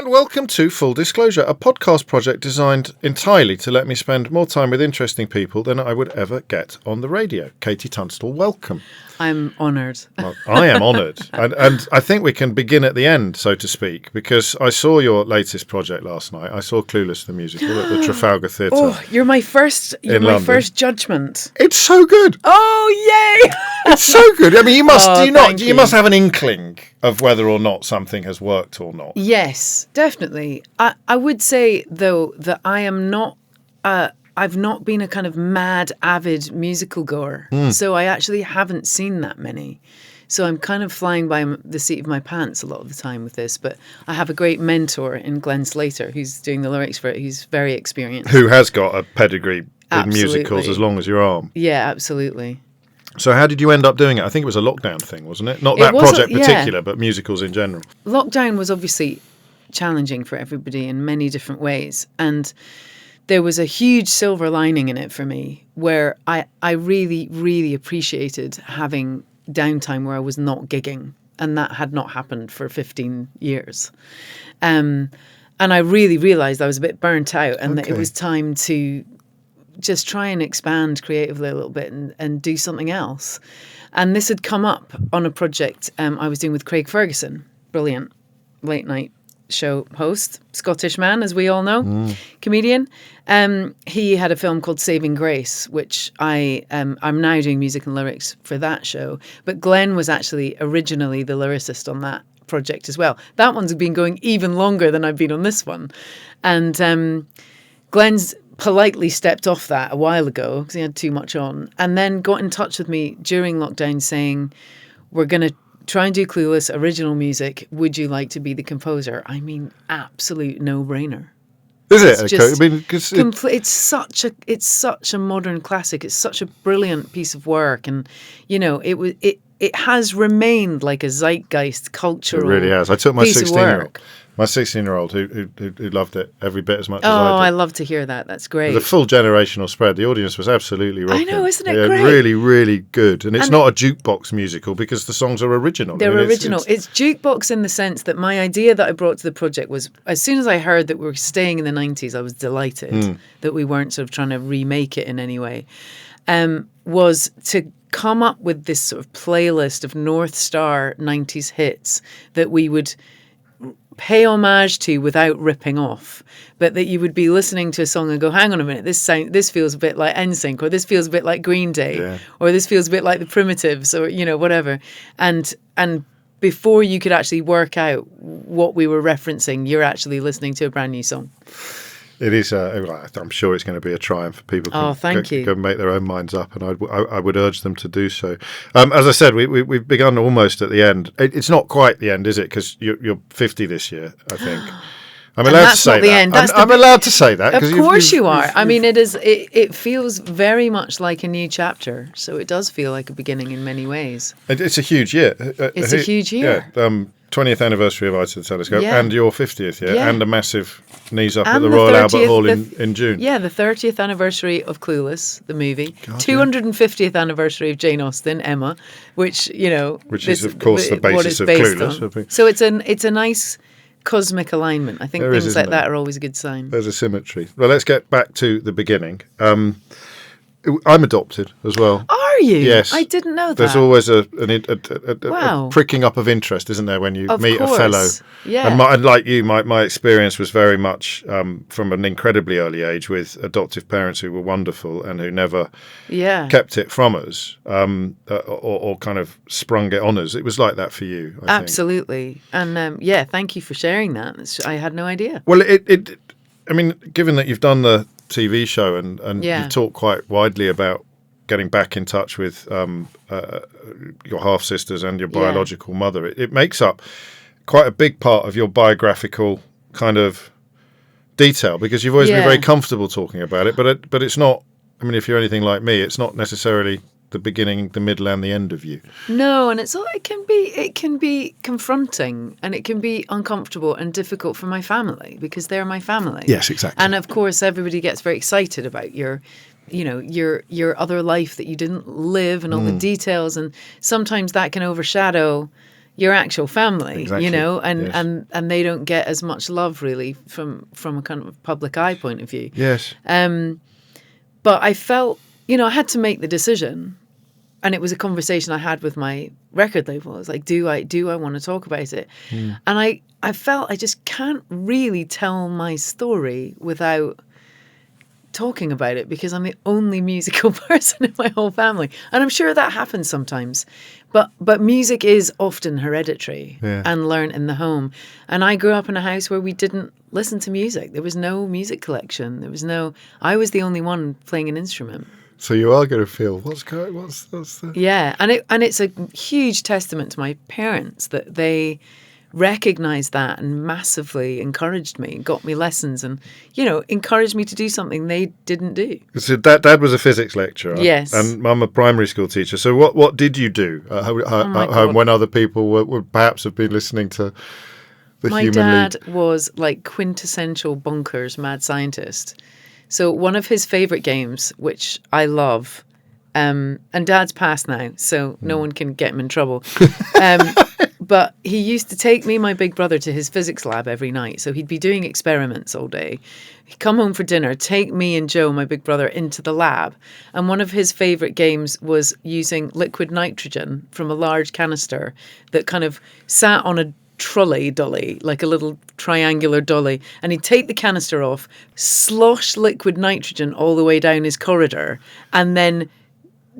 And welcome to Full Disclosure, a podcast project designed entirely to let me spend more time with interesting people than I would ever get on the radio. KT Tunstall, welcome. I'm honoured. Well, I am honoured. And I think we can begin at the end, so to speak, because I saw your latest project last night. I saw Clueless, the musical, at the Trafalgar Theatre. Oh, you're my first judgment. It's so good. Oh, yay! It's so good. I mean, you must have an inkling of whether or not something has worked or not. Yes, definitely. I would say, though, that I am not... I've not been a kind of mad, avid musical goer. So I actually haven't seen that many. So I'm kind of flying by the seat of my pants a lot of the time with this. But I have a great mentor in Glenn Slater, who's doing the lyrics for it. He's very experienced. Who has got a pedigree in musicals as long as your arm. Yeah, absolutely. So how did you end up doing it? I think it was a lockdown thing, wasn't it? Not that project particular, but musicals in general. Lockdown was obviously challenging for everybody in many different ways. And there was a huge silver lining in it for me where I really, really appreciated having downtime where I was not gigging. And that had not happened for 15 years. And I really realised I was a bit burnt out and that it was time to just try and expand creatively a little bit and do something else. And this had come up on a project I was doing with Craig Ferguson, brilliant late night show host, Scottish man, as we all know, comedian. He had a film called Saving Grace, which I'm now doing music and lyrics for that show. But Glenn was actually originally the lyricist on that project as well. That one's been going even longer than I've been on this one. And Glenn's politely stepped off that a while ago because he had too much on, and then got in touch with me during lockdown saying, we're going to try and do Clueless original music. Would you like to be the composer? I mean, absolute no-brainer. Is it? I mean, it's such a modern classic. It's such a brilliant piece of work, and you know, it has remained like a zeitgeist cultural. It really has. I took my 16-year-old who loved it every bit as much as I did. Oh, I love to hear that. That's great. The full generational spread. The audience was absolutely rocking. I know, isn't it great? Really, really good. And it's not a jukebox musical because the songs are original. They're original. It's jukebox in the sense that my idea that I brought to the project was, as soon as I heard that we were staying in the 90s, I was delighted that we weren't sort of trying to remake it in any way, was to come up with this sort of playlist of North Star 90s hits that we would pay homage to without ripping off, but that you would be listening to a song and go, hang on a minute, this feels a bit like NSYNC, or this feels a bit like Green Day, or this feels a bit like the Primitives, or whatever. And before you could actually work out what we were referencing, you're actually listening to a brand new song. It is. I'm sure it's going to be a triumph. People can make their own minds up, and I would urge them to do so. As I said, we've begun almost at the end. It's not quite the end, is it? Because you're 50 this year, I think. I'm allowed to say that. I'm allowed to say that. Of course you are. I mean, it is. It feels very much like a new chapter. So it does feel like a beginning in many ways. It's a huge year. It's a huge year. Yeah. 20th anniversary of Eye to the Telescope, and your 50th year, and a massive knees up and at the Royal Albert Hall in June. Yeah, the 30th anniversary of Clueless, the movie. 250th anniversary of Jane Austen, Emma, which is of course the basis of Clueless. So it's a nice cosmic alignment. I think things like that are always a good sign. There's a symmetry. Well, let's get back to the beginning. I'm adopted as well. Are you? Yes. I didn't know that. There's always a pricking up of interest, isn't there, when you meet a fellow? Yeah. And like you, my experience was very much from an incredibly early age with adoptive parents who were wonderful and who never kept it from us or kind of sprung it on us. It was like that for you, I Absolutely. think. And thank you for sharing that. I had no idea. Well, I mean, given that you've done the TV show and you talk quite widely about getting back in touch with your half-sisters and your biological mother, it makes up quite a big part of your biographical kind of detail, because you've always been very comfortable talking about it, but it's not, I mean, if you're anything like me, it's not necessarily the beginning, the middle and the end of you. No, and it can be confronting, and it can be uncomfortable and difficult for my family, because they're my family. Yes, exactly. And of course everybody gets very excited about your other life that you didn't live and all the details, and sometimes that can overshadow your actual family, exactly. and they don't get as much love really from a kind of public eye point of view. Yes. But I felt, I had to make the decision, and it was a conversation I had with my record label. I was like, do I want to talk about it? And I felt I just can't really tell my story without talking about it, because I'm the only musical person in my whole family, and I'm sure that happens sometimes, but music is often hereditary and learned in the home. And I grew up in a house where we didn't listen to music. There was no music collection. I was the only one playing an instrument. So you are going to feel what's the and it's a huge testament to my parents that they recognized that and massively encouraged me, got me lessons, and encouraged me to do something they didn't do. So Dad was a physics lecturer, yes, and Mum a primary school teacher. So what did you do at home when other people would perhaps have been listening to the My Human dad League? was like quintessential bonkers mad scientist. So one of his favorite games, which I love, and Dad's passed now, so no one can get him in trouble. But he used to take me and my big brother to his physics lab every night. So he'd be doing experiments all day. He'd come home for dinner, take me and Joe, my big brother, into the lab. And one of his favourite games was using liquid nitrogen from a large canister that kind of sat on a trolley dolly, like a little triangular dolly. And he'd take the canister off, slosh liquid nitrogen all the way down his corridor, and then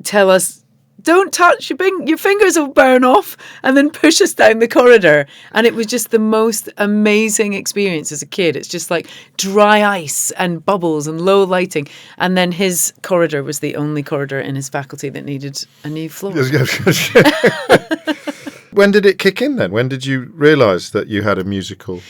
tell us, don't touch, your fingers will burn off, and then push us down the corridor. And it was just the most amazing experience as a kid. It's just like dry ice and bubbles and low lighting. And then his corridor was the only corridor in his faculty that needed a new floor. When did it kick in then? When did you realise that you had a musical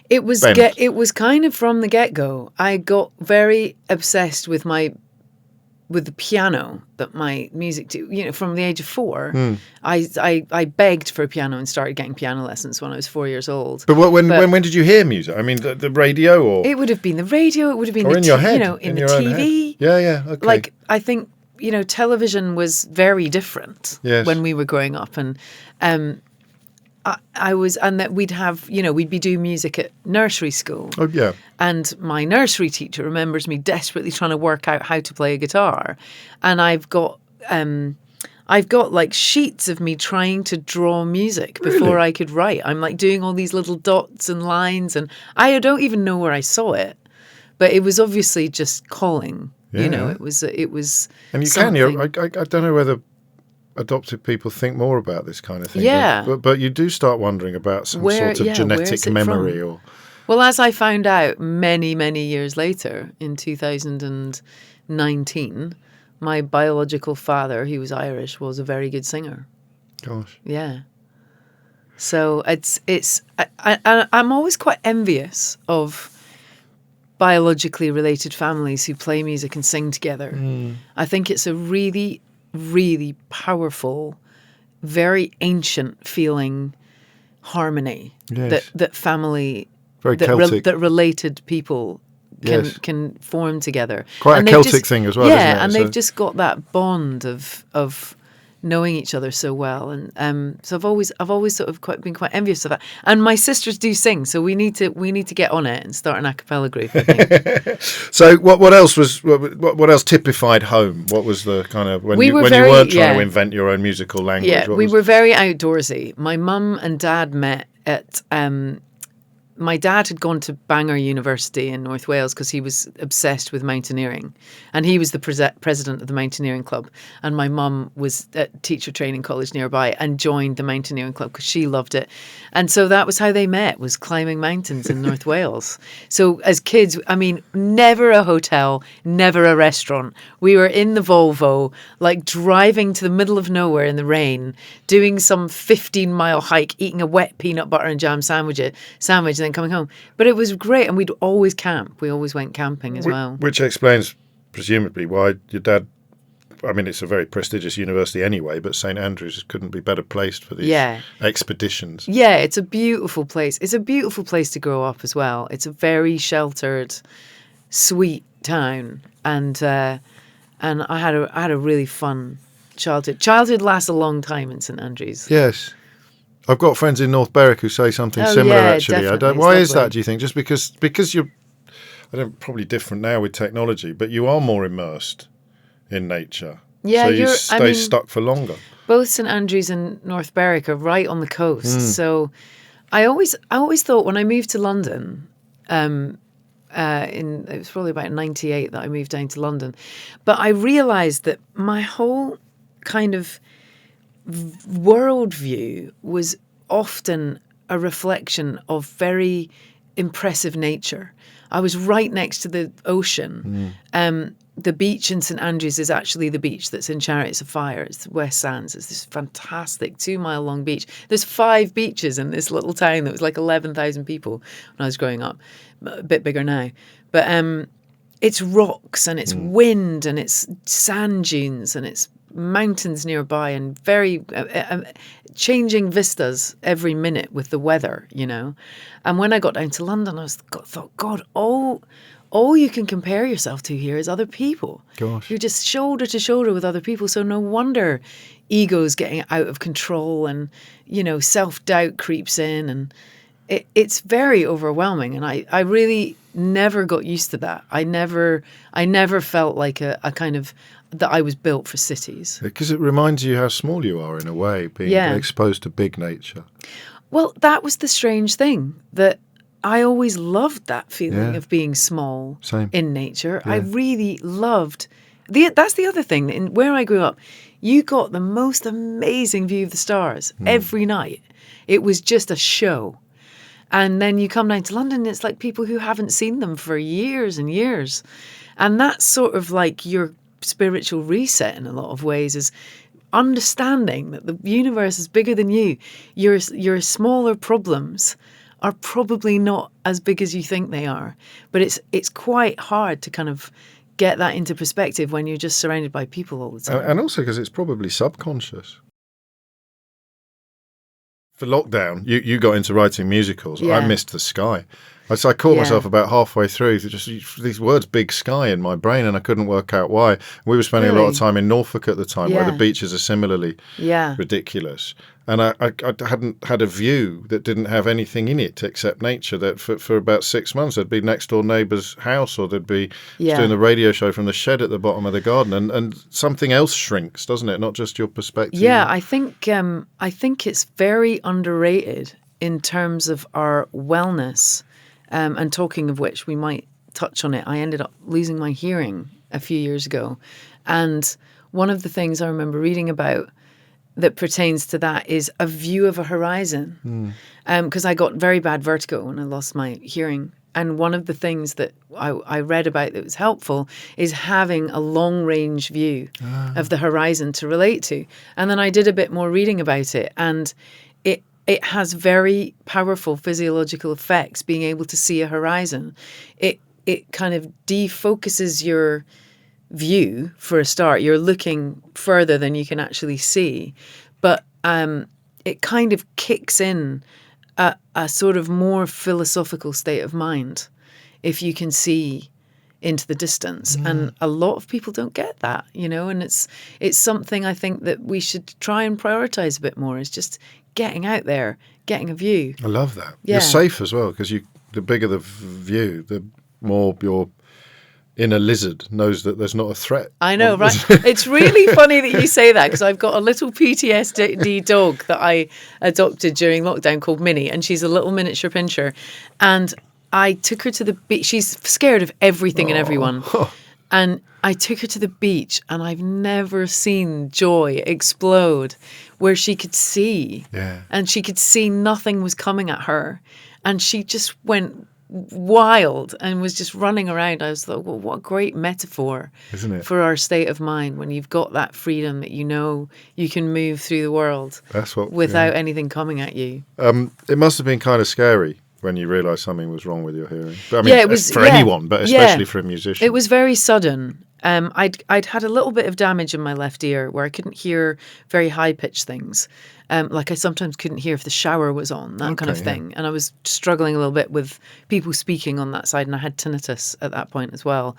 It was bent? It was kind of from the get-go. I got very obsessed with the piano that my music do. From the age of 4, I begged for a piano and started getting piano lessons when I was 4 years old. But when did you hear music? I mean, the radio, or it would have been the radio. It would have been in your head, in the TV. Yeah, okay. Like, I think television was very different when we were growing up, and I was, and that we'd have, we'd be doing music at nursery school. Oh, yeah. And my nursery teacher remembers me desperately trying to work out how to play a guitar. And I've got like sheets of me trying to draw music before I could write. I'm like doing all these little dots and lines, and I don't even know where I saw it, but it was obviously just calling. Yeah. It was. And you something. I don't know whether adopted people think more about this kind of thing. Yeah. But you do start wondering about some sort of genetic memory or. Well, as I found out many, many years later, in 2019, my biological father, he was Irish, was a very good singer. Gosh. Yeah. So I'm always quite envious of biologically related families who play music and sing together. I think it's a really, really powerful, very ancient feeling harmony that family. Very Celtic. That related people can form together. Quite a Celtic thing as well, isn't it? Yeah, and they've just got that bond of knowing each other so well, and so I've always sort of been quite envious of that. And my sisters do sing, so we need to get on it and start an a cappella group, I think. So what else typified home? What was the kind of when you weren't trying to invent your own musical language? Yeah, we were very outdoorsy. My mum and dad met at. My dad had gone to Bangor University in North Wales because he was obsessed with mountaineering, and he was the president of the mountaineering club. And my mum was at teacher training college nearby and joined the mountaineering club because she loved it. And so that was how they met, was climbing mountains in North Wales. So as kids, I mean, never a hotel, never a restaurant. We were in the Volvo, like driving to the middle of nowhere in the rain, doing some 15-mile hike, eating a wet peanut butter and jam sandwich, and then coming home. But it was great, and we'd always camp. We always went camping as well. Which explains, presumably, why your dad, I mean, it's a very prestigious university anyway, but St Andrews couldn't be better placed for these expeditions. Yeah, it's a beautiful place. It's a beautiful place to grow up as well. It's a very sheltered, sweet town, and I had a really fun childhood. Childhood lasts a long time in St Andrews. Yes. I've got friends in North Berwick who say something similar. Actually, I don't. Why is that? Do you think just because you're? I don't. Probably different now with technology, but you are more immersed in nature. Yeah, so you stay stuck for longer. Both St Andrews and North Berwick are right on the coast, so I always thought when I moved to London, it was probably about 98 that I moved down to London, but I realised that my whole kind of worldview was often a reflection of very impressive nature. I was right next to the ocean. The beach in St Andrews is actually the beach that's in Chariots of Fire. It's the West Sands. It's this fantastic 2-mile long beach. There's 5 beaches in this little town that was like 11,000 people when I was growing up. A bit bigger now. But it's rocks and it's wind and it's sand dunes and it's mountains nearby and very changing vistas every minute with the weather, you know. And when I got down to London, I thought, God, all you can compare yourself to here is other people. Gosh. You're just shoulder to shoulder with other people. So no wonder ego's getting out of control and, you know, self-doubt creeps in and it's very overwhelming. And I really never got used to that. I never felt like a kind of that I was built for cities. Because it reminds you how small you are in a way, being exposed to big nature. Well, that was the strange thing, that I always loved that feeling of being small in nature. I really loved that's the other thing. Where I grew up, you got the most amazing view of the stars every night. It was just a show. And then you come down to London, it's like people who haven't seen them for years and years. And that's sort of like your spiritual reset in a lot of ways, is understanding that the universe is bigger than you. Your smaller problems are probably not as big as you think they are. But it's quite hard to kind of get that into perspective when you're just surrounded by people all the time. And also because it's probably subconscious. For lockdown, you got into writing musicals. I missed the sky. So I caught myself about halfway through, just these words, big sky, in my brain, and I couldn't work out why. We were spending a lot of time in Norfolk at the time, where the beaches are similarly ridiculous. And I hadn't had a view that didn't have anything in it except nature. That for about 6 months, there'd be next door neighbour's house, or there'd be doing the radio show from the shed at the bottom of the garden, and something else shrinks, doesn't it? Not just your perspective. Yeah, I think it's very underrated in terms of our wellness. And talking of which, we might touch on it. I ended up losing my hearing a few years ago. And one of the things I remember reading about that pertains to that is a view of a horizon. Because I got very bad vertigo when I lost my hearing. And one of the things that I read about that was helpful is having a long-range view of the horizon to relate to. And then I did a bit more reading about it. And it has very powerful physiological effects, being able to see a horizon. It kind of defocuses your view for a start. You're looking further than you can actually see. But it kind of kicks in a sort of more philosophical state of mind if you can see into the distance. And a lot of people don't get that, you know, and it's something I think that we should try and prioritize a bit more, is just getting out there, getting a view. I love that. You're safe as well, because the bigger the view, the more your inner lizard knows that there's not a threat. I know, right? It's really funny that you say that, because I've got a little PTSD dog that I adopted during lockdown called Minnie, and she's a little miniature pinscher. And I took her to the beach. She's scared of everything and everyone. And I took her to the beach, and I've never seen joy explode, where she could see. And she could see nothing was coming at her. And she just went wild and was just running around. I was like, well, what a great metaphor, isn't it, for our state of mind, when you've got that freedom that you know you can move through the world without anything coming at you. It must have been kind of scary when you realised something was wrong with your hearing. I mean, it was for anyone, but especially for a musician. It was very sudden. I'd had a little bit of damage in my left ear where I couldn't hear very high-pitched things. Like I sometimes couldn't hear if the shower was on, that kind of thing. And I was struggling a little bit with people speaking on that side, and I had tinnitus at that point as well.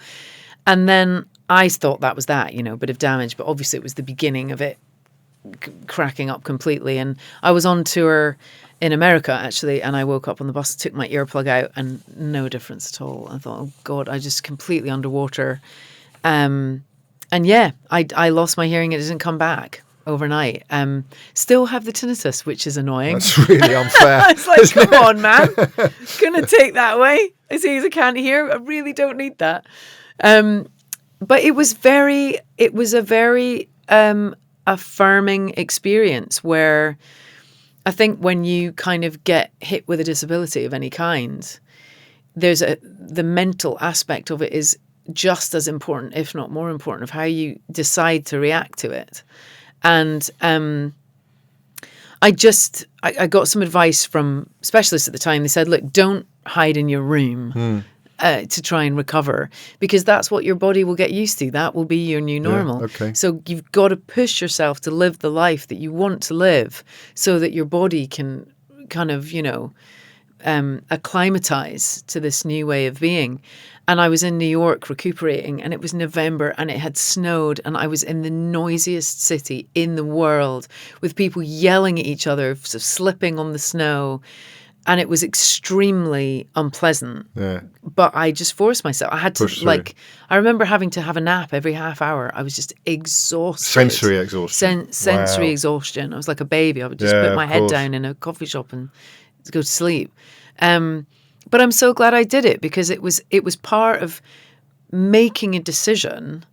And then I thought that was that, you know, a bit of damage, but obviously it was the beginning of it cracking up completely. And I was on tour in America, actually, and I woke up on the bus, took my earplug out, and no difference at all. I thought, oh, God, I just completely underwater. And yeah, I lost my hearing. It didn't come back overnight. Still have the tinnitus, which is annoying. That's really unfair. It's like, come on, man. Gonna take that away as soon as I can't hear. I really don't need that. But it was a very affirming experience where I think when you kind of get hit with a disability of any kind, the mental aspect of it is just as important, if not more important, of how you decide to react to it. And I got some advice from specialists at the time. They said, look, don't hide in your room to try and recover, because that's what your body will get used to. That will be your new normal. Yeah, okay. So you've got to push yourself to live the life that you want to live so that your body can kind of, acclimatize to this new way of being. And I was in New York recuperating, and it was November, and it had snowed, and I was in the noisiest city in the world with people yelling at each other, sort of slipping on the snow. And it was extremely unpleasant. Yeah. But I just forced myself. I had to, I remember having to have a nap every half hour. I was just exhausted. Sensory exhaustion. Sensory exhaustion. I was like a baby. I would just put my head down in a coffee shop and go to sleep. But I'm so glad I did it, because it was part of making a decision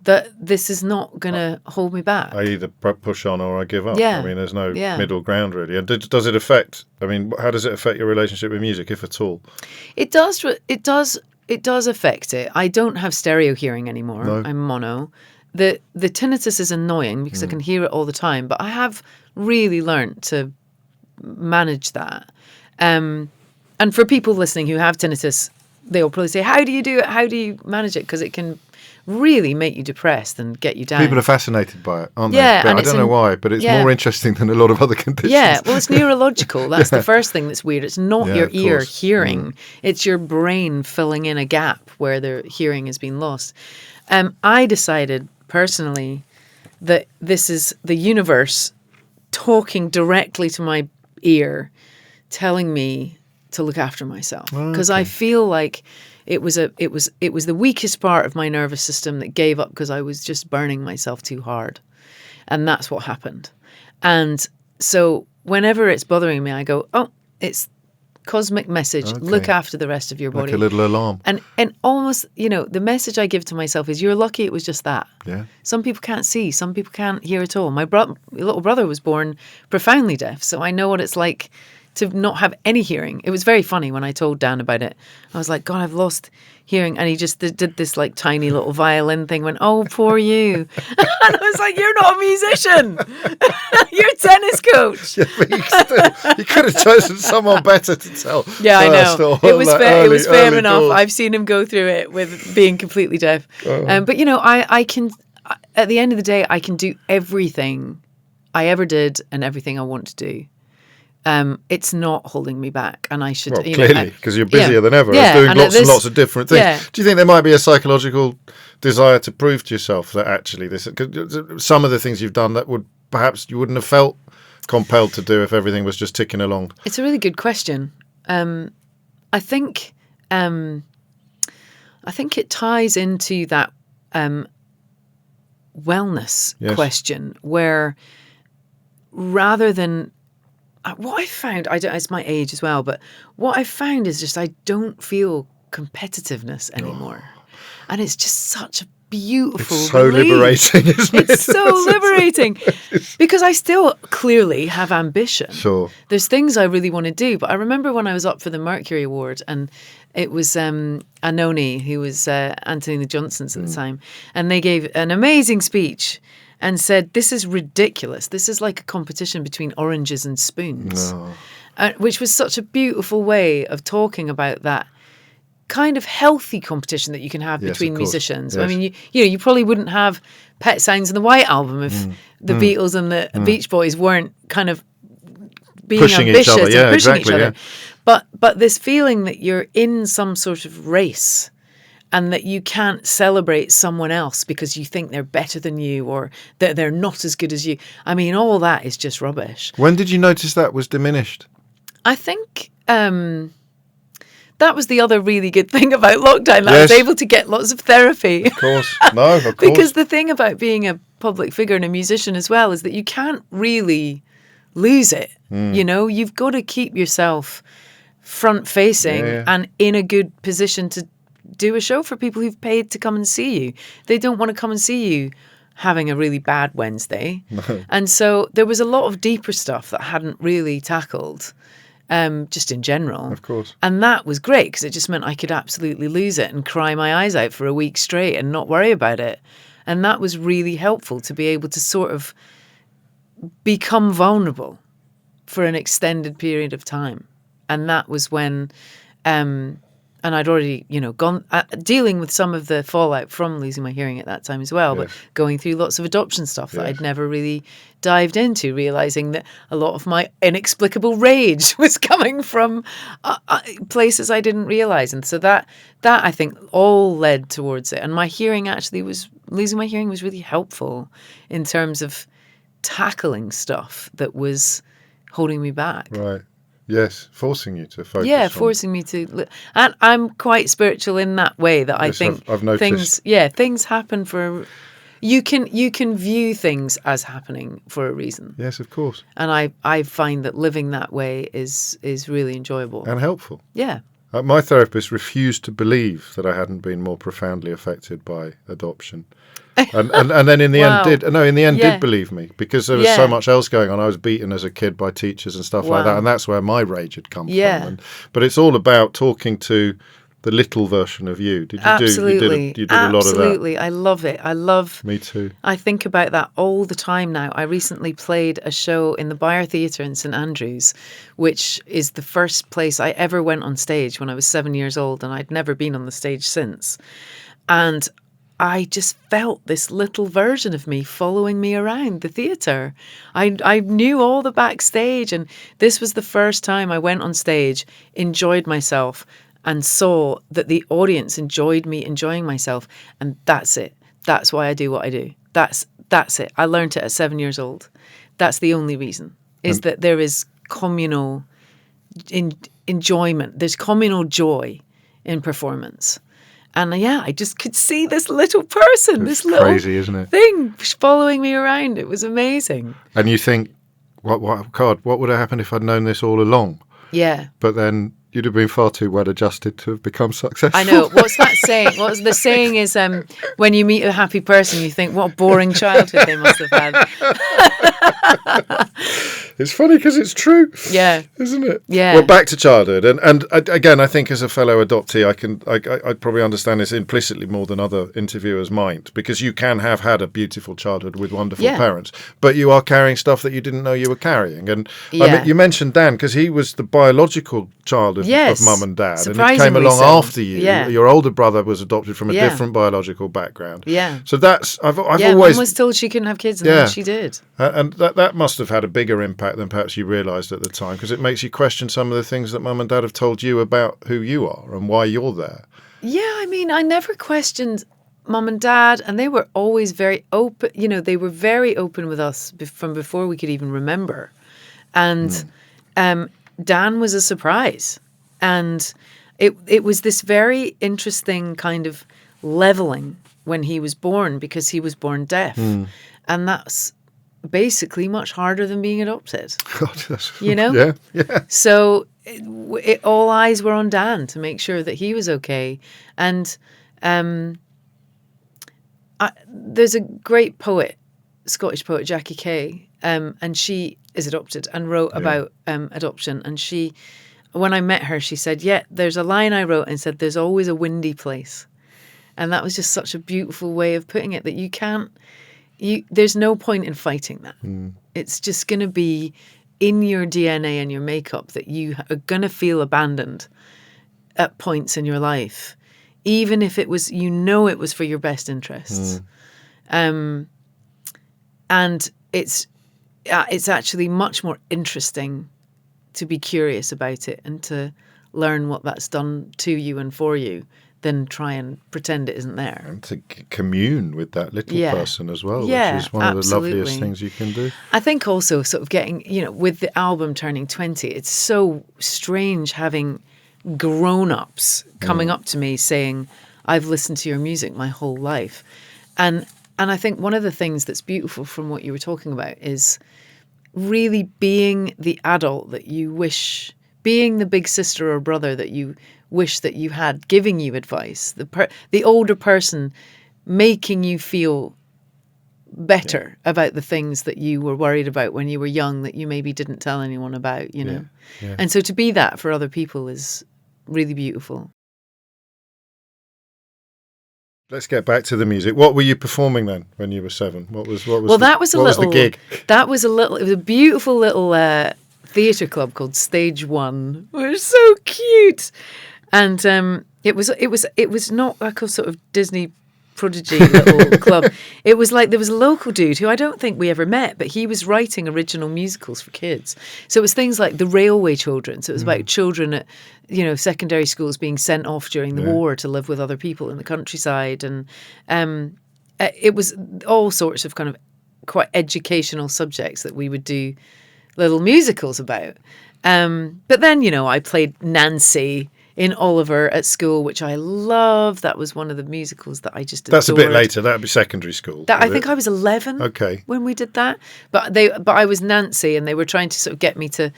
that this is not going to hold me back. I either push on or I give up. Yeah. I mean, there's no middle ground, really. And does it affect, how does it affect your relationship with music, if at all? It does affect it. I don't have stereo hearing anymore. No. I'm mono. The tinnitus is annoying because I can hear it all the time, but I have really learned to manage that. And for people listening who have tinnitus, they'll probably say, how do you do it? How do you manage it? Because it can really make you depressed and get you down. People are fascinated by it, aren't they? Yeah, I don't know why, but it's more interesting than a lot of other conditions. Yeah, well, it's neurological. That's the first thing that's weird. It's not your ear hearing. It's your brain filling in a gap where the hearing has been lost. I decided personally that this is the universe talking directly to my ear, telling me to look after myself, because I feel like it was the weakest part of my nervous system that gave up because I was just burning myself too hard, and that's what happened. And so whenever it's bothering me, I go, oh, it's cosmic message. Okay. Look after the rest of your body. Like a little alarm. And almost, the message I give to myself is, you're lucky it was just that. Yeah. Some people can't see. Some people can't hear at all. My little brother was born profoundly deaf, so I know what it's like to not have any hearing. It was very funny when I told Dan about it. I was like, God, I've lost hearing. And he just did this like tiny little violin thing, went, oh, poor you. And I was like, you're not a musician. You're a tennis coach. Yeah, but you could have chosen someone better to tell. Yeah, I know. It was fair. It was fair enough. Doors. I've seen him go through it with being completely deaf. But, I can, at the end of the day, I can do everything I ever did and everything I want to do. It's not holding me back, and I should. Well, clearly, because you're busier than ever. Yeah, doing lots and lots of different things. Yeah. Do you think there might be a psychological desire to prove to yourself that actually some of the things you've done that would perhaps you wouldn't have felt compelled to do if everything was just ticking along? It's a really good question. I think it ties into that wellness question, where rather than what I found, it's my age as well, but what I found is just I don't feel competitiveness anymore. And it's just such a beautiful It's so relief. liberating, isn't it? It's so liberating because I still clearly have ambition. Sure. There's things I really want to do, but I remember when I was up for the Mercury Award, and it was Anoni, who was Anthony Johnson's at the time, and they gave an amazing speech and said, this is ridiculous. This is like a competition between oranges and spoons, which was such a beautiful way of talking about that kind of healthy competition that you can have between musicians. Yes. I mean, you probably wouldn't have Pet Sounds and the White Album if the Beatles and the Beach Boys weren't kind of being pushing ambitious each other. and pushing each other. Yeah. But this feeling that you're in some sort of race and that you can't celebrate someone else because you think they're better than you or that they're not as good as you. I mean, all that is just rubbish. When did you notice that was diminished? I think that was the other really good thing about lockdown, that I was able to get lots of therapy. Of course. No, of course. Because the thing about being a public figure and a musician as well is that you can't really lose it. You know, you've got to keep yourself front facing and in a good position to do a show for people who've paid to come and see you. They don't want to come and see you having a really bad Wednesday. No. And so there was a lot of deeper stuff that I hadn't really tackled, just in general. Of course. And that was great because it just meant I could absolutely lose it and cry my eyes out for a week straight and not worry about it. And that was really helpful to be able to sort of become vulnerable for an extended period of time. And that was when, and I'd already, gone dealing with some of the fallout from losing my hearing at that time as well, but going through lots of adoption stuff that I'd never really dived into, realizing that a lot of my inexplicable rage was coming from places I didn't realize. And so that I think all led towards it. And my hearing losing my hearing was really helpful in terms of tackling stuff that was holding me back. Right. Yes, forcing you to focus. Yeah, forcing me to. And I'm quite spiritual in that way that I think I've noticed. Things happen for. You can view things as happening for a reason. Yes, of course. And I find that living that way is really enjoyable and helpful. Yeah. My therapist refused to believe that I hadn't been more profoundly affected by adoption. And then in the end did believe me because there was so much else going on. I was beaten as a kid by teachers and stuff like that, and that's where my rage had come from. But it's all about talking to the little version of you. Did you Absolutely. You did a lot of that. Absolutely. I love it. Me too. I think about that all the time now. I recently played a show in the Byre Theatre in St Andrews, which is the first place I ever went on stage when I was 7 years old, and I'd never been on the stage since. And I just felt this little version of me following me around the theatre. I knew all the backstage, and this was the first time I went on stage, enjoyed myself, and saw that the audience enjoyed me enjoying myself. And that's it. That's why I do what I do. That's it. I learned it at 7 years old. That's the only reason, is that there is communal enjoyment. There's communal joy in performance. And I just could see this little person, this little crazy, isn't it? Thing following me around. It was amazing. And you think, what would have happened if I'd known this all along? Yeah. But then you'd have been far too well adjusted to have become successful. I know. What's that saying? The saying is, when you meet a happy person, you think, what a boring childhood they must have had. It's funny because it's true. Yeah. Isn't it? Yeah. Well, back to childhood. And again, I think as a fellow adoptee, I'd probably understand this implicitly more than other interviewers might, because you can have had a beautiful childhood with wonderful parents, but you are carrying stuff that you didn't know you were carrying. And I mean, you mentioned Dan, because he was the biological child of mum and dad. And it came along after you. Yeah. Your older brother was adopted from a different biological background. Yeah. So that's, I've always... Mum was told she couldn't have kids, and then she did. And that must have had a bigger impact than perhaps you realised at the time, because it makes you question some of the things that mum and dad have told you about who you are and why you're there. Yeah, I mean, I never questioned mum and dad, and they were always very open. They were very open with us from before we could even remember. And Dan was a surprise. And it was this very interesting kind of levelling when he was born, because he was born deaf. And that's basically much harder than being adopted. God, that's, Yeah. So all eyes were on Dan to make sure that he was okay. And there's a great poet, Scottish poet, Jackie Kay, and she is adopted and wrote about adoption. And when I met her, she said, there's a line I wrote and said, there's always a windy place. And that was just such a beautiful way of putting it, that you can't, there's no point in fighting that. It's just going to be in your DNA and your makeup that you are going to feel abandoned at points in your life, even if it was, it was for your best interests. And it's actually much more interesting to be curious about it and to learn what that's done to you and for you than try and pretend it isn't there. And to commune with that little person as well, Yeah, which is one of the loveliest things you can do. I think also sort of getting, with the album turning 20, it's so strange having grown-ups coming up to me saying, I've listened to your music my whole life. And I think one of the things that's beautiful from what you were talking about is really being the adult that you wish, being the big sister or brother that you wish that you had, giving you advice, the older person making you feel better about the things that you were worried about when you were young that you maybe didn't tell anyone about, Yeah. And so to be that for other people is really beautiful. Let's get back to the music. What were you performing then when you were 7? What was the gig? It was a beautiful little theatre club called Stage One. It was so cute. And it was not like a sort of Disney prodigy little club. It was like there was a local dude who I don't think we ever met, but he was writing original musicals for kids. So it was things like The Railway Children. So it was about children at secondary schools being sent off during the war to live with other people in the countryside, and it was all sorts of kind of quite educational subjects that we would do little musicals about. But then I played Nancy in Oliver at school, which I love. That was one of the musicals that I just adored. That's a bit later. That'd be secondary school. I think I was 11 when we did that. But I was Nancy, and they were trying to sort of get me to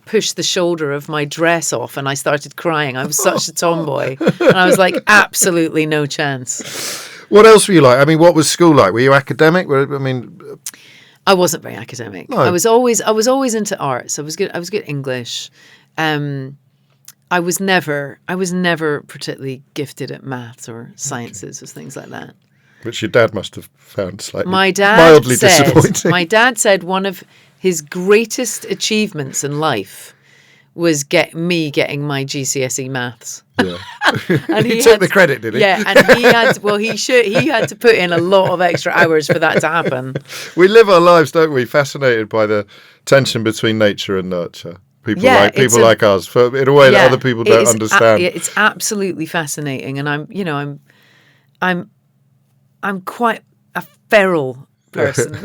push the shoulder of my dress off, and I started crying. I was such a tomboy. And I was like, absolutely no chance. What else were you like? I mean, what was school like? Were you academic? I wasn't very academic. No. I was always into arts. I was good at English. I was never particularly gifted at maths or sciences or things like that. Which your dad must have found slightly mildly disappointing. My dad said one of his greatest achievements in life was getting my GCSE maths. Yeah. And he took the credit, did he? Yeah, and he had to put in a lot of extra hours for that to happen. We live our lives, don't we, fascinated by the tension between nature and nurture. People like us, in a way that other people don't understand. It's absolutely fascinating, and I'm quite a feral person.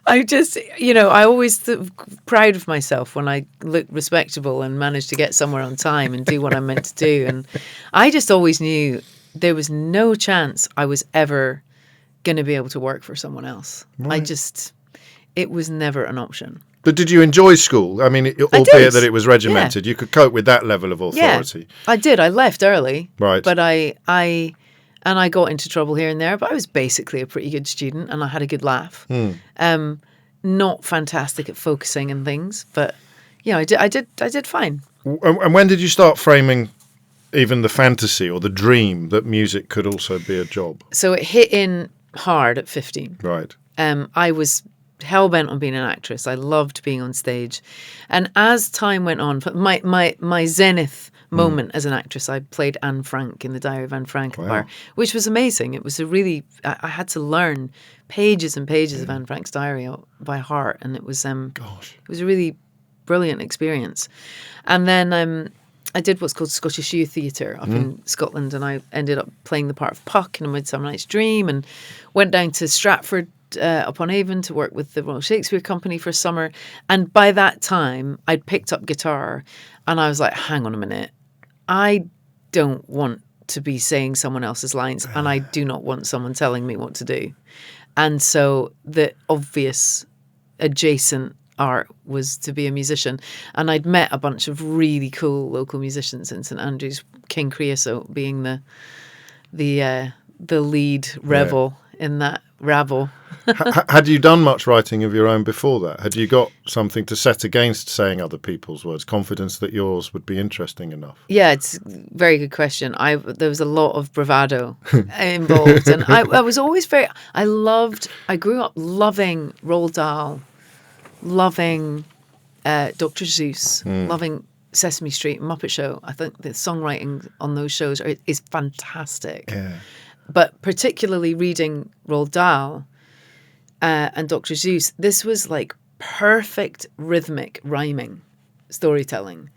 I always proud of myself when I look respectable and manage to get somewhere on time and do what I'm meant to do. And I just always knew there was no chance I was ever going to be able to work for someone else. Right. It was never an option. But did you enjoy school? I mean, albeit that it was regimented, you could cope with that level of authority. Yeah, I did. I left early. Right. But I got into trouble here and there, but I was basically a pretty good student and I had a good laugh. Not fantastic at focusing and things, but I did fine. And when did you start framing even the fantasy or the dream that music could also be a job? So it hit in hard at 15. Right. I was hell-bent on being an actress. I loved being on stage. And as time went on, my zenith moment as an actress, I played Anne Frank in The Diary of Anne Frank, which was amazing. It was I had to learn pages and pages of Anne Frank's diary by heart, and it was a really brilliant experience. And then I did what's called Scottish Youth Theatre up in Scotland, and I ended up playing the part of Puck in A Midsummer Night's Dream, and went down to Stratford upon Avon to work with the Royal Shakespeare Company for a summer. And by that time, I'd picked up guitar, and I was like, hang on a minute. I don't want to be saying someone else's lines, and I do not want someone telling me what to do. And so the obvious adjacent art was to be a musician. And I'd met a bunch of really cool local musicians in St Andrews, King Creosote being the lead rebel in that rabble. Had you done much writing of your own before that? Had you got something to set against saying other people's words, confidence that yours would be interesting enough? Yeah, it's a very good question. There was a lot of bravado involved. And I was always I grew up loving Roald Dahl, loving Dr. Seuss, loving Sesame Street, Muppet Show. I think the songwriting on those shows is fantastic. Yeah. But particularly reading Roald Dahl and Dr. Seuss, this was like perfect rhythmic rhyming storytelling.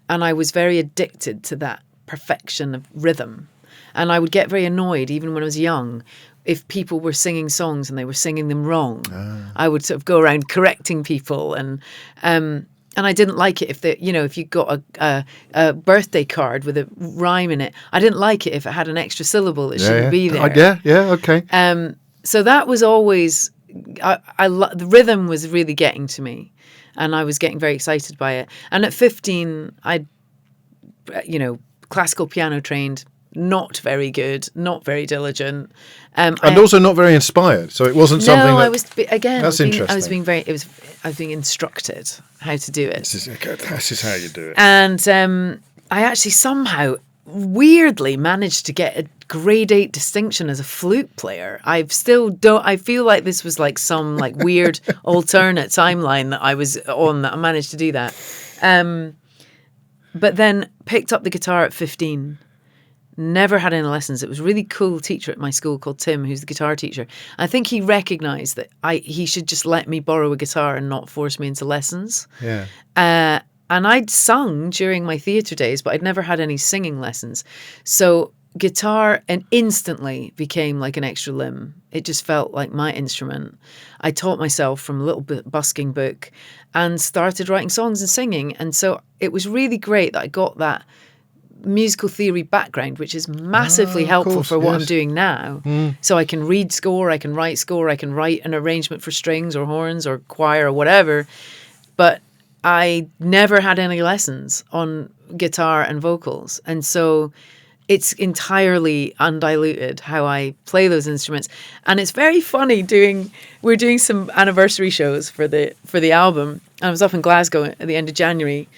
And I was very addicted to that perfection of rhythm. And I would get very annoyed, even when I was young, if people were singing songs and they were singing them wrong. I would sort of go around correcting people, and I didn't like it if you got a birthday card with a rhyme in it. I didn't like it if it had an extra syllable that shouldn't be there. Okay. So that was always, the rhythm was really getting to me, and I was getting very excited by it. And at 15, I'd, classical piano trained, not very good, not very diligent. And also not very inspired. So it wasn't something No, that... I was, again, that's interesting. I was being instructed how to do it. This is how you do it. And I actually somehow weirdly managed to get a grade 8 distinction as a flute player. I feel like this was like some like weird alternate timeline that I was on, that I managed to do that. But then picked up the guitar at 15. Never had any lessons. It was a really cool teacher at my school called Tim, who's the guitar teacher. I think he recognised that he should just let me borrow a guitar and not force me into lessons. Yeah. And I'd sung during my theatre days, but I'd never had any singing lessons. So guitar instantly became like an extra limb. It just felt like my instrument. I taught myself from a little busking book and started writing songs and singing. And so it was really great that I got that musical theory background, which is massively helpful for what I'm doing now. So I can read score, I can write an arrangement for strings or horns or choir or whatever. But I never had any lessons on guitar and vocals. And so it's entirely undiluted how I play those instruments. And it's very funny we're doing some anniversary shows for the album. I was up in Glasgow at the end of January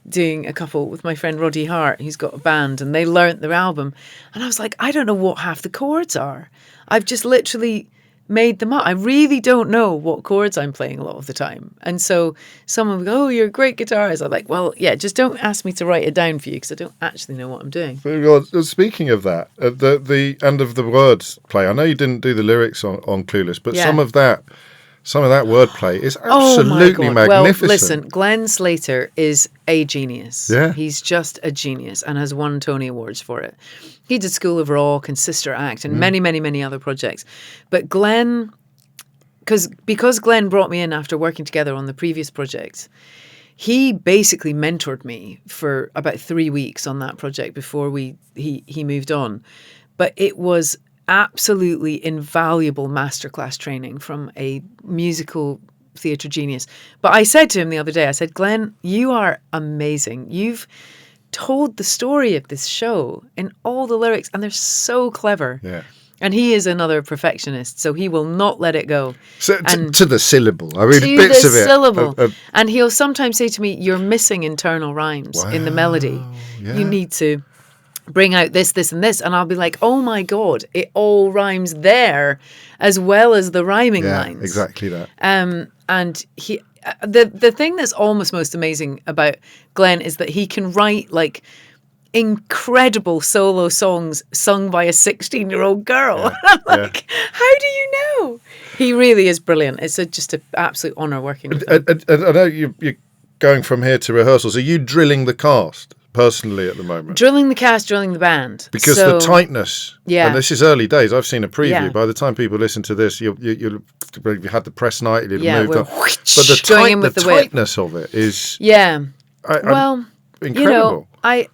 doing a couple with my friend Roddy Hart, who's got a band, and they learnt their album. And I was like, I don't know what half the chords are. I've just literally made them up. I really don't know what chords I'm playing a lot of the time. And so someone would go, oh, you're a great guitarist. I'm like, well, yeah, just don't ask me to write it down for you, because I don't actually know what I'm doing. Well, speaking of that, the end of the words play, I know you didn't do the lyrics on Clueless, but some of that wordplay is absolutely magnificent. Well, listen, Glenn Slater is a genius. Yeah. He's just a genius and has won Tony Awards for it. He did School of Rock and Sister Act and many, many, many other projects. But Glenn, because Glenn brought me in after working together on the previous project, he basically mentored me for about 3 weeks on that project before he moved on. But it was absolutely invaluable masterclass training from a musical theatre genius. But I said to him the other day, I said, Glenn, you are amazing. You've told the story of this show in all the lyrics, and they're so clever. Yeah. And he is another perfectionist, so he will not let it go. So to the syllable. I mean, bits of it. Syllable. And he'll sometimes say to me, you're missing internal rhymes in the melody. Yeah. You need to bring out this, this, and this. And I'll be like, oh my God, it all rhymes there as well as the rhyming lines. Exactly that. And he, the thing that's almost most amazing about Glenn is that he can write like incredible solo songs sung by a 16-year-old girl. Yeah. I'm like, how do you know? He really is brilliant. It's just an absolute honour working with him. I know you're going from here to rehearsals. Are you drilling the cast personally at the moment? Drilling the cast, drilling the band. Because the tightness, and this is early days. I've seen a preview. Yeah. By the time people listen to this, you had the press night, you'd moved on. But the tightness of it is incredible. You know,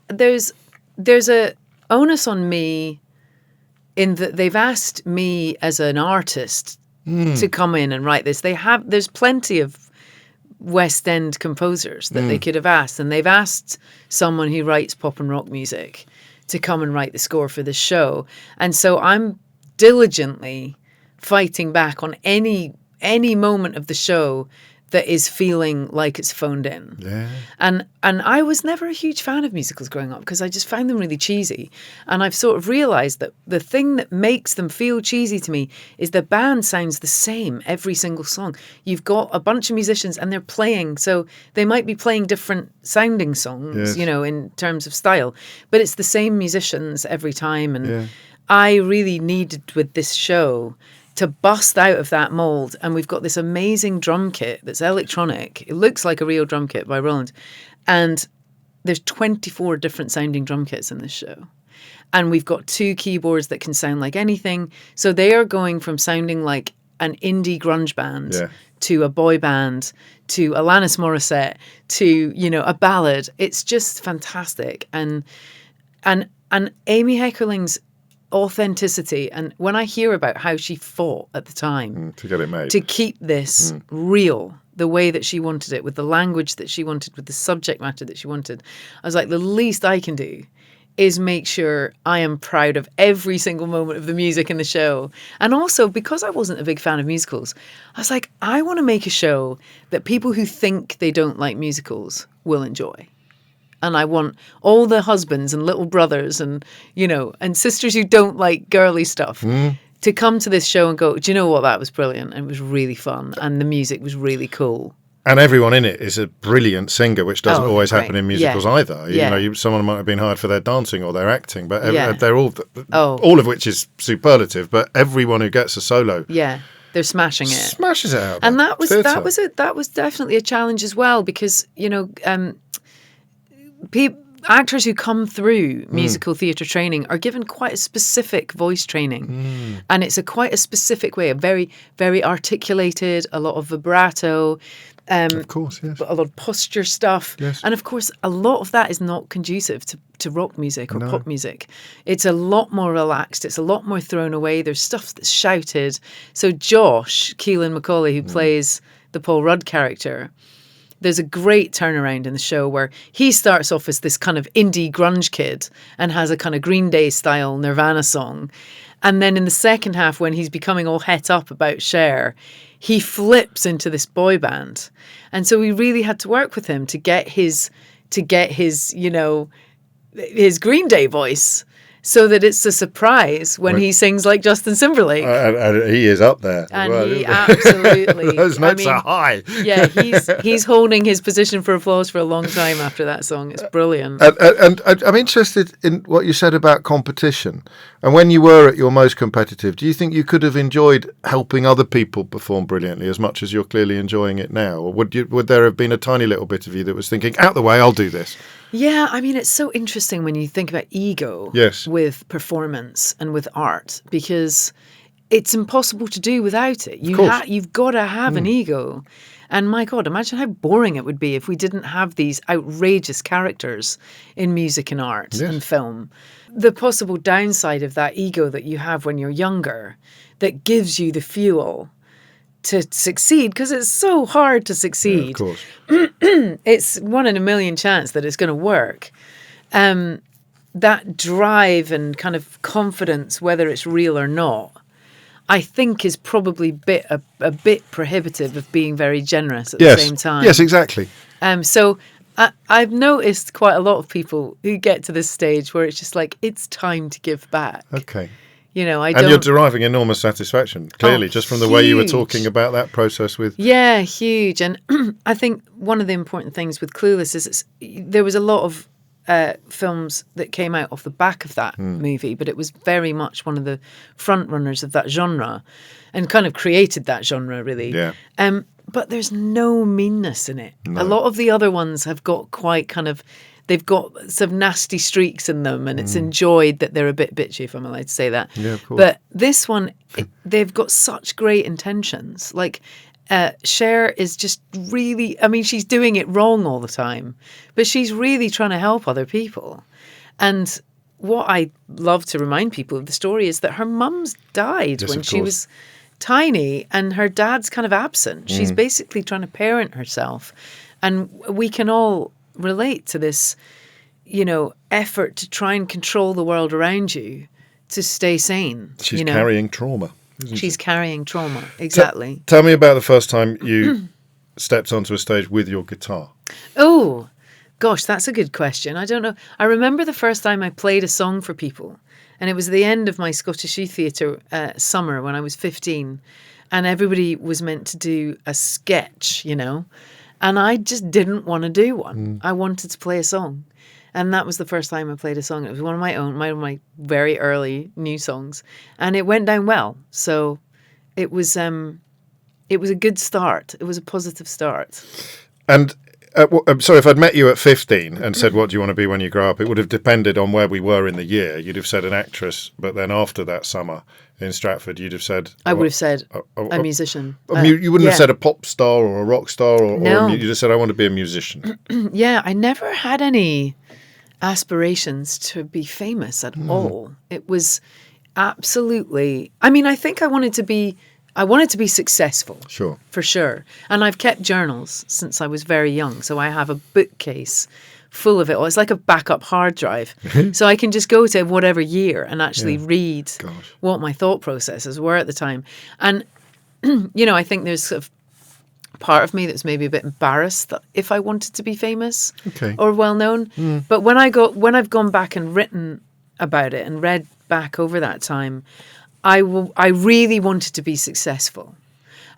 there's a onus on me in that they've asked me as an artist to come in and write this. There's plenty of West End composers that they could have asked, and they've asked someone who writes pop and rock music to come and write the score for this show. And so I'm diligently fighting back on any moment of the show that is feeling like it's phoned in. Yeah. And I was never a huge fan of musicals growing up because I just found them really cheesy. And I've sort of realised that the thing that makes them feel cheesy to me is the band sounds the same every single song. You've got a bunch of musicians and they're playing, so they might be playing different sounding songs, you know, in terms of style, but it's the same musicians every time. And I really needed with this show to bust out of that mold. And we've got this amazing drum kit that's electronic. It looks like a real drum kit by Roland. And there's 24 different sounding drum kits in this show. And we've got 2 keyboards that can sound like anything. So they are going from sounding like an indie grunge band to a boy band to Alanis Morissette to, a ballad. It's just fantastic. And Amy Heckerling's authenticity, and when I hear about how she fought at the time to get it made, to keep this real, the way that she wanted it, with the language that she wanted, with the subject matter that she wanted, I was like, the least I can do is make sure I am proud of every single moment of the music in the show. And also, because I wasn't a big fan of musicals, I was like, I want to make a show that people who think they don't like musicals will enjoy. And I want all the husbands and little brothers and, and sisters who don't like girly stuff to come to this show and go, do you know what? That was brilliant. And it was really fun. And the music was really cool. And everyone in it is a brilliant singer, which doesn't always happen in musicals either. Someone might have been hired for their dancing or their acting, but they're all of which is superlative. But everyone who gets a solo, they're smashing it, smashes it out. And that was definitely a challenge as well, because actors who come through musical theatre training are given quite a specific voice training, and it's quite a specific way, a very, very articulated, a lot of vibrato. Of course, yes. A lot of posture stuff. Yes. And of course, a lot of that is not conducive to rock music or pop music. It's a lot more relaxed. It's a lot more thrown away. There's stuff that's shouted. So Josh, Keelan Macaulay, who plays the Paul Rudd character, there's a great turnaround in the show where he starts off as this kind of indie grunge kid and has a kind of Green Day style Nirvana song. And then in the second half, when he's becoming all het up about Cher, he flips into this boy band. And so we really had to work with him to get his his Green Day voice, so that it's a surprise when he sings like Justin Timberlake. And he is up there. And he absolutely... Those notes are high. Yeah, he's holding his position for applause for a long time after that song. It's brilliant. And I'm interested in what you said about competition. And when you were at your most competitive, do you think you could have enjoyed helping other people perform brilliantly as much as you're clearly enjoying it now? Or would there have been a tiny little bit of you that was thinking, out the way, I'll do this? Yeah, I mean, it's so interesting when you think about ego with performance and with art, because it's impossible to do without it. You've got to have an ego. And my God, imagine how boring it would be if we didn't have these outrageous characters in music and art and film. The possible downside of that ego that you have when you're younger, that gives you the fuel to succeed, because it's so hard to succeed. Yeah, of course. It's 1 in a million chance that it's going to work. That drive and kind of confidence, whether it's real or not, I think is probably a bit prohibitive of being very generous at the same time. Yes, exactly. So I've noticed quite a lot of people who get to this stage where it's just like, it's time to give back. Okay. And you're deriving enormous satisfaction, clearly, just from the way you were talking about that process with... Yeah, huge. And I think one of the important things with Clueless is there was a lot of films that came out off the back of that movie, but it was very much one of the front runners of that genre and kind of created that genre, really. Yeah. But there's no meanness in it. No. A lot of the other ones have got quite kind of... They've got some nasty streaks in them, and it's enjoyed that they're a bit bitchy, if I'm allowed to say that. Yeah, of course. But this one, they've got such great intentions. Like, Cher is just really... I mean, she's doing it wrong all the time, but she's really trying to help other people. And what I love to remind people of the story is that her mum's died when she was tiny, and her dad's kind of absent. She's basically trying to parent herself. And we can all relate to this, effort to try and control the world around you to stay sane. She's carrying trauma, isn't she? She's carrying trauma, exactly. Tell me about the first time you stepped onto a stage with your guitar. Oh, gosh, that's a good question. I don't know. I remember the first time I played a song for people, and it was the end of my Scottish Youth Theatre summer when I was 15, and everybody was meant to do a sketch, and I just didn't want to do one. I wanted to play a song. And that was the first time I played a song. It was one of my very early new songs. And it went down well. So it was a good start. It was a positive start. And So if I'd met you at 15 and said, what do you want to be when you grow up? It would have depended on where we were in the year. You'd have said an actress, but then after that summer in Stratford, you'd have said... I would have said a musician. You wouldn't have said a pop star or a rock star, no. or you'd have said, I want to be a musician. Yeah, I never had any aspirations to be famous at all. It was absolutely... I mean, I think I wanted to be successful. Sure. For sure. And I've kept journals since I was very young. So I have a bookcase full of it. It's like a backup hard drive. So I can just go to whatever year and actually read what my thought processes were at the time. And, I think there's sort of part of me that's maybe a bit embarrassed that if I wanted to be famous or well known. But when I've gone back and written about it and read back over that time, I really wanted to be successful.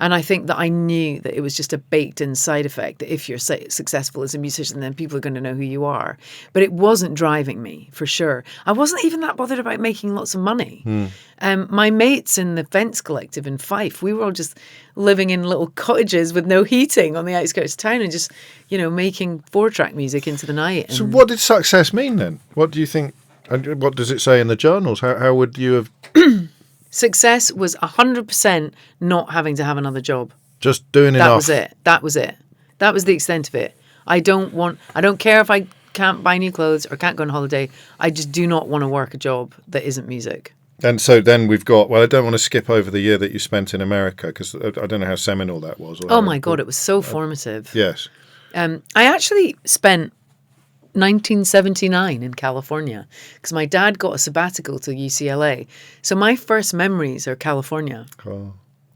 And I think that I knew that it was just a baked-in side effect, that if you're successful as a musician, then people are going to know who you are. But it wasn't driving me, for sure. I wasn't even that bothered about making lots of money. My mates in the Fence Collective in Fife, we were all just living in little cottages with no heating on the outskirts of town and just, making 4-track music into the night. So what did success mean then? What do you think, what does it say in the journals? How would you have... Success was 100% not having to have another job. Just doing enough. That was it. That was the extent of it. I don't care if I can't buy new clothes or can't go on holiday. I just do not want to work a job that isn't music. And so then we've got, I don't want to skip over the year that you spent in America because I don't know how seminal that was. Oh my God, it was so formative. Yes. I actually spent 1979 in California because my dad got a sabbatical to UCLA. So my first memories are California.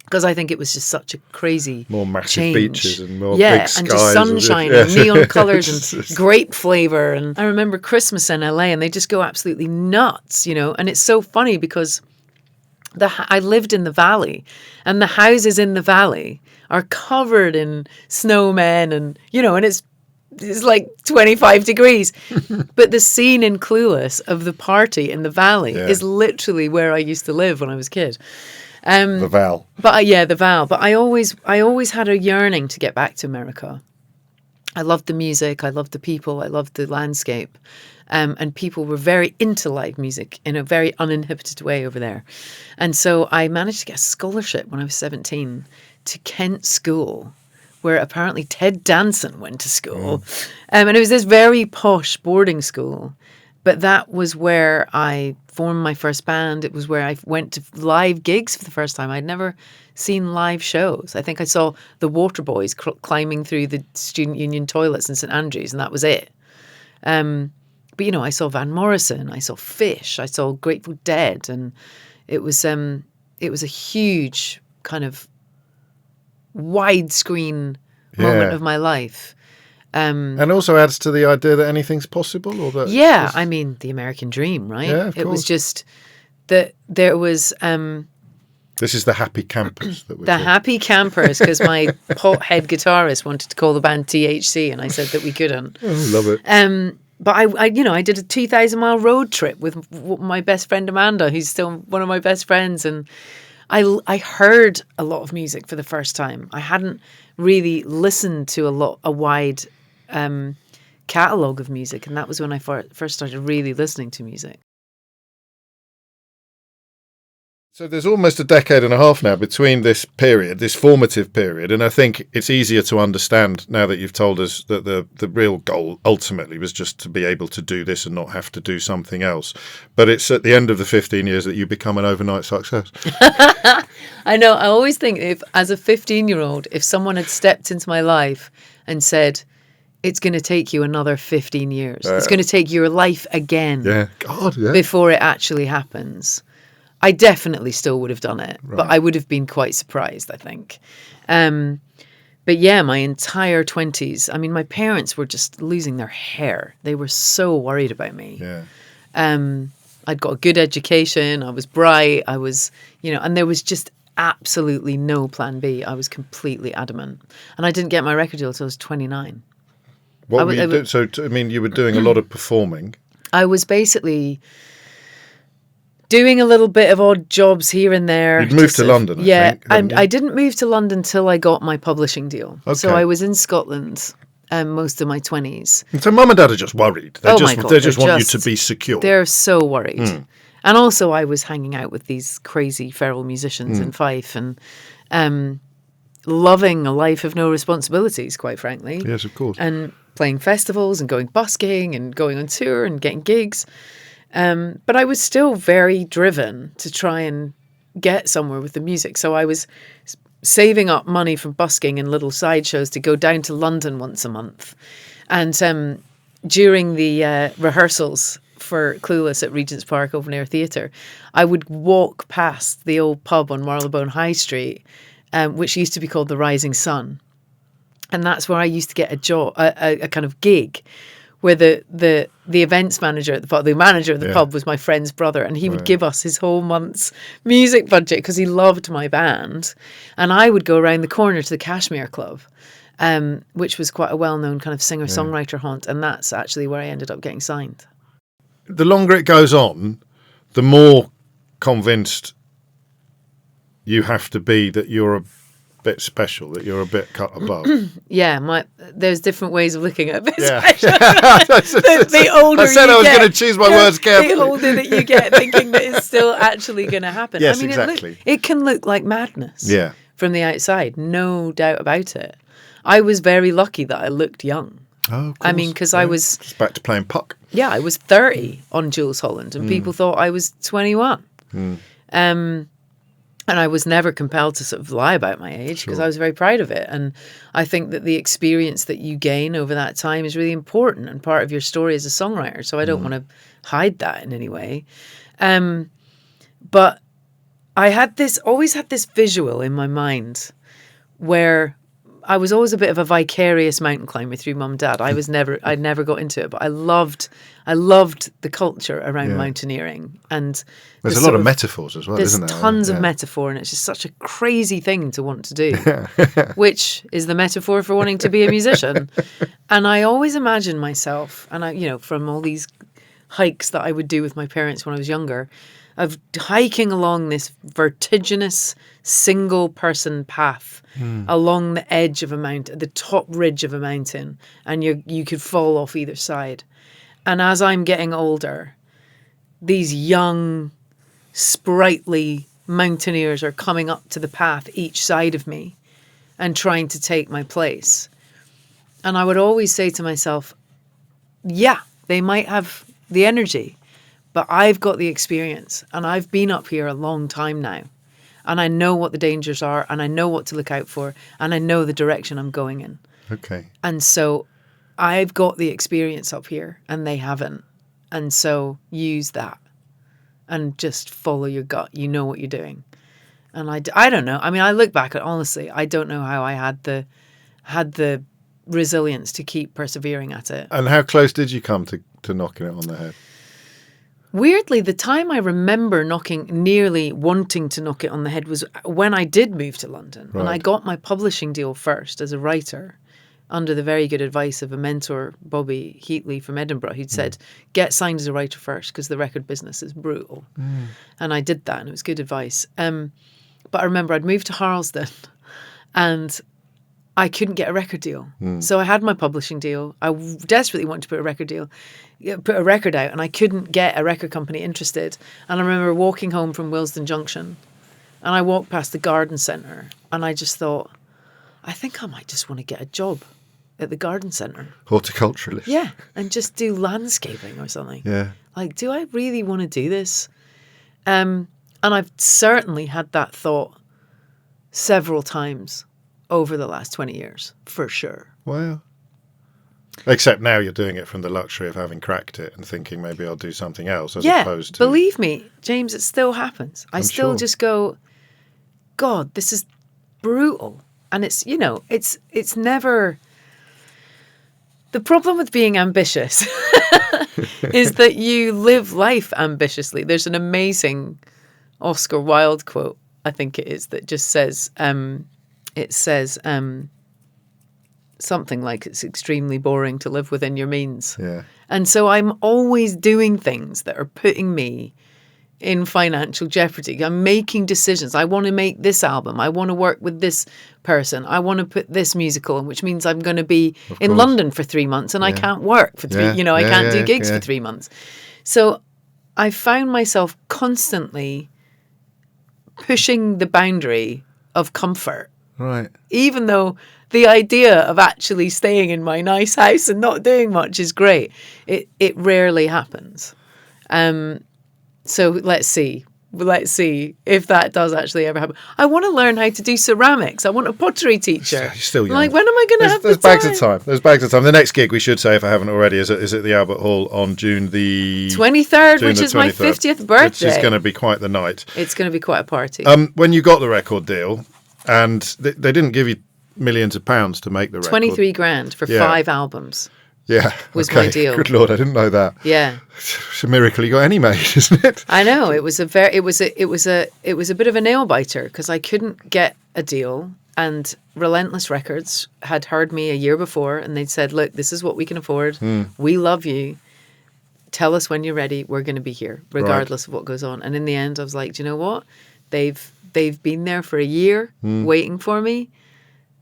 Because I think it was just such a crazy more massive change. Beaches and more big skies. And just sunshine and neon colours and grape flavour. And I remember Christmas in LA and they just go absolutely nuts, And it's so funny because I lived in the valley and the houses in the valley are covered in snowmen and, and it's like 25 degrees. But the scene in Clueless of the party in the valley is literally where I used to live when I was a kid. The Val. But the Val. But I always had a yearning to get back to America. I loved the music. I loved the people. I loved the landscape. And people were very into live music in a very uninhibited way over there. And so I managed to get a scholarship when I was 17 to Kent School, where apparently Ted Danson went to school. And it was this very posh boarding school. But that was where I formed my first band. It was where I went to live gigs for the first time. I'd never seen live shows. I think I saw the Waterboys climbing through the student union toilets in St Andrews, and that was it. But, I saw Van Morrison, I saw Fish, I saw Grateful Dead, and it was a huge kind of widescreen moment of my life. And also adds to the idea that anything's possible, or that I mean the American dream, right? Yeah, of it course. was just that there was this is the happy campers that we're happy campers, because my pothead guitarist wanted to call the band THC and I said that we couldn't. Love it. But I did a 2,000-mile road trip with my best friend Amanda, who's still one of my best friends, and I heard a lot of music for the first time. I hadn't really listened to a wide catalogue of music, and that was when I first started really listening to music. So there's almost a decade and a half now between this period, this formative period, and I think it's easier to understand now that you've told us that the real goal ultimately was just to be able to do this and not have to do something else. But it's at the end of the 15 years that you become an overnight success. I know. I always think as a 15-year-old, if someone had stepped into my life and said, it's going to take you another 15 years, it's going to take your life again before it actually happens, I definitely still would have done it, but I would have been quite surprised, I think. But yeah, my entire 20s, I mean, my parents were just losing their hair. They were so worried about me. Yeah. I'd got a good education. I was bright. I was, and there was just absolutely no plan B. I was completely adamant. And I didn't get my record deal until I was 29. What were you doing? So, you were doing a lot of performing. I was basically doing a little bit of odd jobs here and there. You'd moved to London, I think. I didn't move to London till I got my publishing deal. Okay. So I was in Scotland most of my 20s. So mum and dad are just worried. They just want you to be secure. They're so worried. And also I was hanging out with these crazy feral musicians in Fife and loving a life of no responsibilities, quite frankly. Yes, of course. And playing festivals and going busking and going on tour and getting gigs. But I was still very driven to try and get somewhere with the music. So I was saving up money from busking and little sideshows to go down to London once a month. And during the rehearsals for Clueless at Regent's Park Open Air Theatre, I would walk past the old pub on Marylebone High Street, which used to be called the Rising Sun. And that's where I used to get a job, a kind of gig, where the events manager at the pub, the manager of the pub was my friend's brother, and he would give us his whole month's music budget because he loved my band. And I would go around the corner to the Cashmere Club, which was quite a well-known kind of singer-songwriter haunt, and that's actually where I ended up getting signed. The longer it goes on, the more convinced you have to be that you're a bit special, that you're a bit cut above. There's different ways of looking at this. Yeah. the older I said you I was get, going to choose my words carefully. The older that you get, thinking that it's still actually going to happen. Yes, exactly. It can look like madness from the outside, no doubt about it. I was very lucky that I looked young. Oh, of course. I mean, because I was... It's back to playing puck. Yeah, I was 30 on Jools Holland, and people thought I was 21. And I was never compelled to sort of lie about my age because I was very proud of it. And I think that the experience that you gain over that time is really important and part of your story as a songwriter. So I don't want to hide that in any way. But I always had this visual in my mind where I was always a bit of a vicarious mountain climber through mum and dad. I'd never got into it, but I loved the culture around mountaineering. And there's a lot of metaphors as well, isn't there? There's tons of metaphor, and it's just such a crazy thing to want to do, which is the metaphor for wanting to be a musician. And I always imagine myself, and from all these hikes that I would do with my parents when I was younger, of hiking along this vertiginous single-person path along the edge of a mountain, the top ridge of a mountain, and you could fall off either side. And as I'm getting older, these young, sprightly mountaineers are coming up to the path each side of me and trying to take my place. And I would always say to myself, yeah, they might have the energy, but I've got the experience, and I've been up here a long time now, and I know what the dangers are, and I know what to look out for, and I know the direction I'm going in. Okay. And so I've got the experience up here, and they haven't. And so use that and just follow your gut. You know what you're doing. And I don't know. I mean, I look back at, honestly, I don't know how I had the resilience to keep persevering at it. And how close did you come to knocking it on the head? Weirdly, the time I remember nearly wanting to knock it on the head was when I did move to London. Right. And I got my publishing deal first as a writer under the very good advice of a mentor, Bobby Heatley from Edinburgh, who'd said, get signed as a writer first because the record business is brutal. And I did that, and it was good advice. But I remember I'd moved to Harlesden and I couldn't get a record deal. So I had my publishing deal. I desperately wanted to put a record out, and I couldn't get a record company interested. And I remember walking home from Willesden Junction, and I walked past the garden centre, and I just thought, I think I might just want to get a job at the garden centre. Horticulturalist. Yeah, and just do landscaping or something. Yeah. Like, do I really want to do this? And I've certainly had that thought several times over the last 20 years, for sure. Wow. Except now you're doing it from the luxury of having cracked it and thinking maybe I'll do something else as opposed to... Believe me, James, it still happens. I still just go, God, this is brutal. And it's, it's never... The problem with being ambitious is that you live life ambitiously. There's an amazing Oscar Wilde quote, I think it is, that just says... It says something like it's extremely boring to live within your means. Yeah. And so I'm always doing things that are putting me in financial jeopardy. I'm making decisions. I want to make this album. I want to work with this person. I want to put this musical on, which means I'm going to be in London for 3 months and I can't work for three, I can't do gigs for 3 months. So I found myself constantly pushing the boundary of comfort. Right. Even though the idea of actually staying in my nice house and not doing much is great, it rarely happens. So let's see if that does actually ever happen. I want to learn how to do ceramics. I want a pottery teacher. You're still young. Like, when am I going to have there's the time? There's bags of time. The next gig, we should say, if I haven't already, is at the Albert Hall on June the 23rd, which is my 50th birthday. Which is going to be quite the night. It's going to be quite a party. When you got the record deal, and they didn't give you millions of pounds to make the record. 23 grand for 5 albums. Yeah, was my deal. Good Lord, I didn't know that. Yeah, it's a miracle you got any made, isn't it? I know. It was a bit of a nail biter because I couldn't get a deal, and Relentless Records had heard me a year before, and they'd said, "Look, this is what we can afford. We love you. Tell us when you're ready. We're going to be here, regardless of what goes on." And in the end, I was like, "Do you know what? They've been there for a year waiting for me.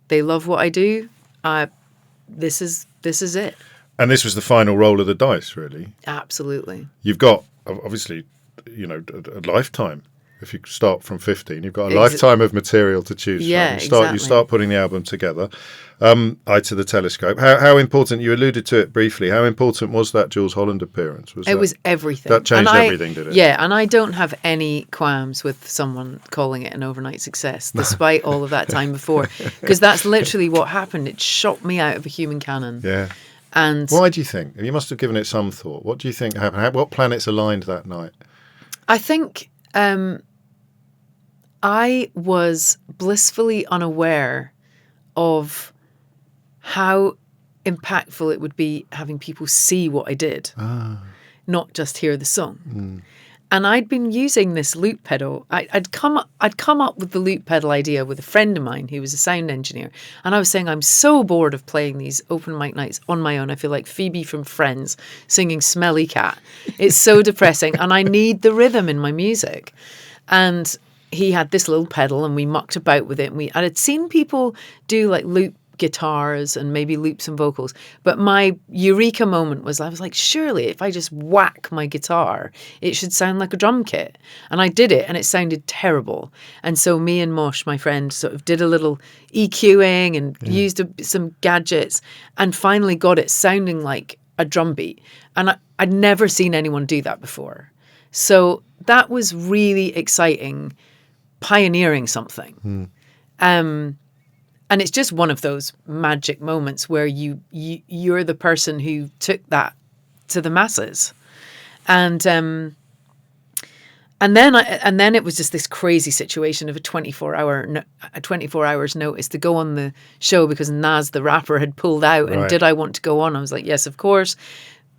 They love what I do. This is it." And this was the final roll of the dice, really. Absolutely. You've got, obviously, a lifetime. If you start from 15, you've got a lifetime of material to choose from. You start putting the album together. Eye to the Telescope. How important, you alluded to it briefly, how important was that Jools Holland appearance? It was everything. That changed everything, did it? Yeah, and I don't have any qualms with someone calling it an overnight success, despite all of that time before, because that's literally what happened. It shot me out of a human cannon. Yeah. And why do you think? You must have given it some thought. What do you think happened? What planets aligned that night? I think I was blissfully unaware of how impactful it would be having people see what I did, not just hear the song. And I'd been using this loop pedal. I'd come up with the loop pedal idea with a friend of mine who was a sound engineer. And I was saying, I'm so bored of playing these open mic nights on my own. I feel like Phoebe from Friends singing Smelly Cat. It's so depressing. And I need the rhythm in my music. And he had this little pedal and we mucked about with it. And I had seen people do like loop guitars and maybe loop some vocals. But my eureka moment was, I was like, surely if I just whack my guitar, it should sound like a drum kit. And I did it and it sounded terrible. And so me and Mosh, my friend, sort of did a little EQing and used some gadgets and finally got it sounding like a drum beat. And I'd never seen anyone do that before. So that was really exciting, pioneering something. And it's just one of those magic moments where you're the person who took that to the masses, and then it was just this crazy situation of a 24 hours notice to go on the show because Nas the rapper had pulled out. And did I want to go on? I was like, yes, of course.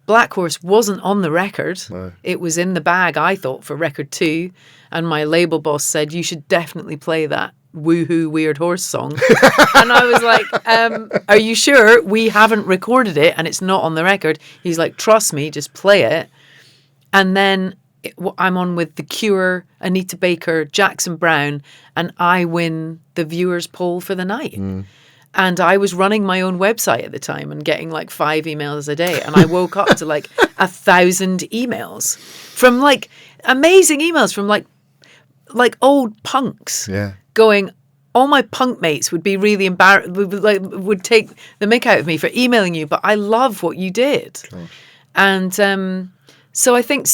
Black Horse wasn't on the record. No. It was in the bag, I thought, for record 2, and my label boss said you should definitely play that Woohoo Weird Horse song. And I was like, are you sure? We haven't recorded it and it's not on the record. He's like, trust me, just play it. And then I'm on with The Cure, Anita Baker, Jackson Browne, and I win the viewers poll for the night. And I was running my own website at the time and getting like 5 emails a day. And I woke up to like 1,000 emails from like amazing emails from like old punks. Yeah. Going, all my punk mates would be really embarrassed, would take the mick out of me for emailing you, but I love what you did. Gosh. And so I think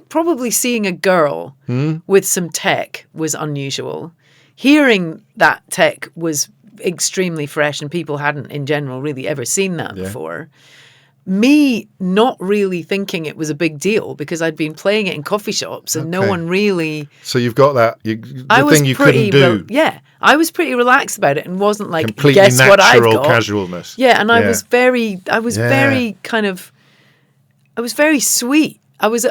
probably seeing a girl with some tech was unusual. Hearing that tech was extremely fresh and people hadn't in general really ever seen that before. Me not really thinking it was a big deal because I'd been playing it in coffee shops and no one really... So you've got that, the thing you couldn't do. I was pretty relaxed about it and wasn't like, completely guess what I've got. Casualness. Yeah, and I was very sweet. I was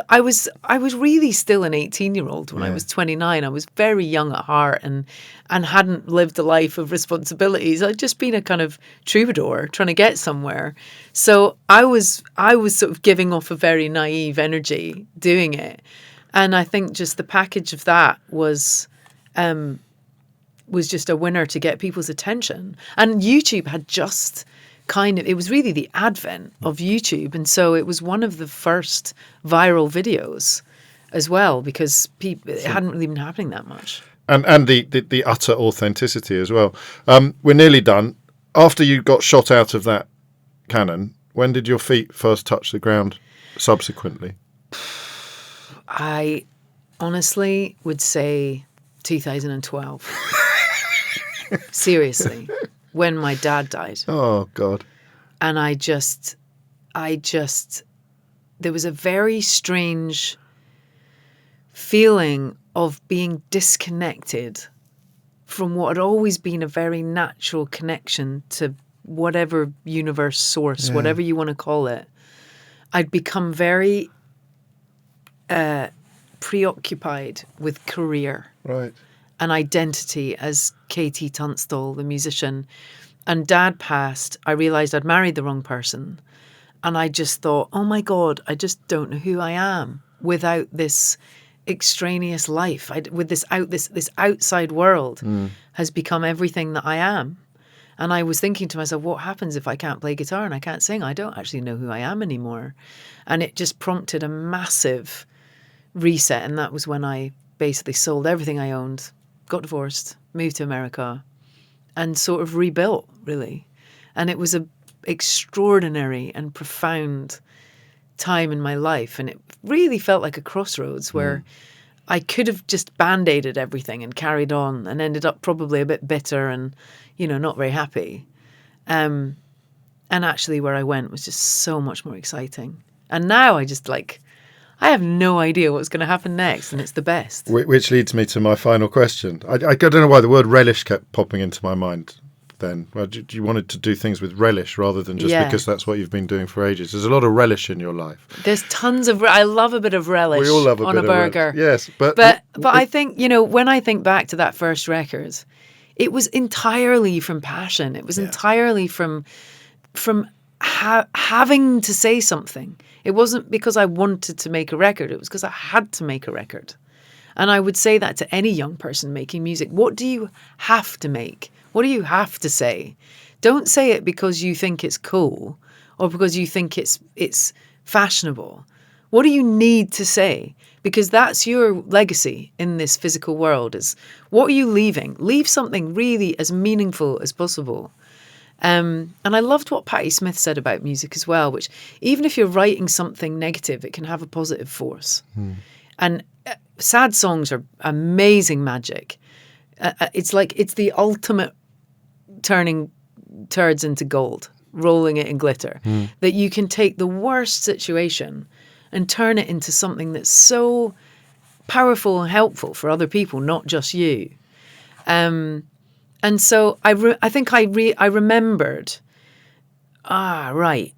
really still an 18-year-old when I was 29. I was very young at heart and hadn't lived a life of responsibilities. I'd just been a kind of troubadour trying to get somewhere. So I was sort of giving off a very naive energy doing it. And I think just the package of that was just a winner to get people's attention. And YouTube had just it was really the advent of YouTube. And so it was one of the first viral videos as well, because it hadn't really been happening that much. And the utter authenticity as well. We're nearly done. After you got shot out of that cannon, when did your feet first touch the ground subsequently? I honestly would say 2012. Seriously, when my dad died. Oh, God. And I just, there was a very strange feeling of being disconnected from what had always been a very natural connection to whatever universe source, whatever you want to call it. I'd become very preoccupied with career. Right. And identity as KT Tunstall, the musician. And Dad passed. I realised I'd married the wrong person. And I just thought, oh my God, I just don't know who I am without this extraneous life. With this outside world has become everything that I am. And I was thinking to myself, what happens if I can't play guitar and I can't sing? I don't actually know who I am anymore. And it just prompted a massive reset. And that was when I basically sold everything I owned, got divorced, moved to America, and sort of rebuilt, really. And it was a extraordinary and profound time in my life. And it really felt like a crossroads where I could have just band-aided everything and carried on and ended up probably a bit bitter and, not very happy. And actually where I went was just so much more exciting. And now I just I have no idea what's going to happen next, and it's the best. Which leads me to my final question. I don't know why the word relish kept popping into my mind then. Well, you wanted to do things with relish rather than just because that's what you've been doing for ages. There's a lot of relish in your life. There's tons of... I love a bit of relish we all love a on bit a burger. Of yes, but I think, when I think back to that first record, it was entirely from passion. It was entirely from having to say something. It wasn't because I wanted to make a record. It was because I had to make a record. And I would say that to any young person making music. What do you have to make? What do you have to say? Don't say it because you think it's cool or because you think it's fashionable. What do you need to say? Because that's your legacy in this physical world, is what are you leaving? Leave something really as meaningful as possible. And I loved what Patti Smith said about music as well, which even if you're writing something negative, it can have a positive force. And sad songs are amazing magic. It's the ultimate turning turds into gold, rolling it in glitter, that you can take the worst situation and turn it into something that's so powerful and helpful for other people, not just you. And so I think I remembered, right,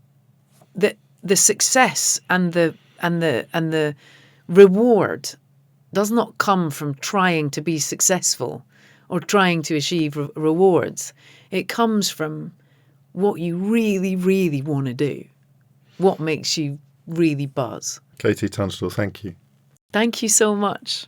that the success and the reward does not come from trying to be successful or trying to achieve rewards. It comes from what you really, really want to do, what makes you really buzz. KT Tunstall, thank you. Thank you so much.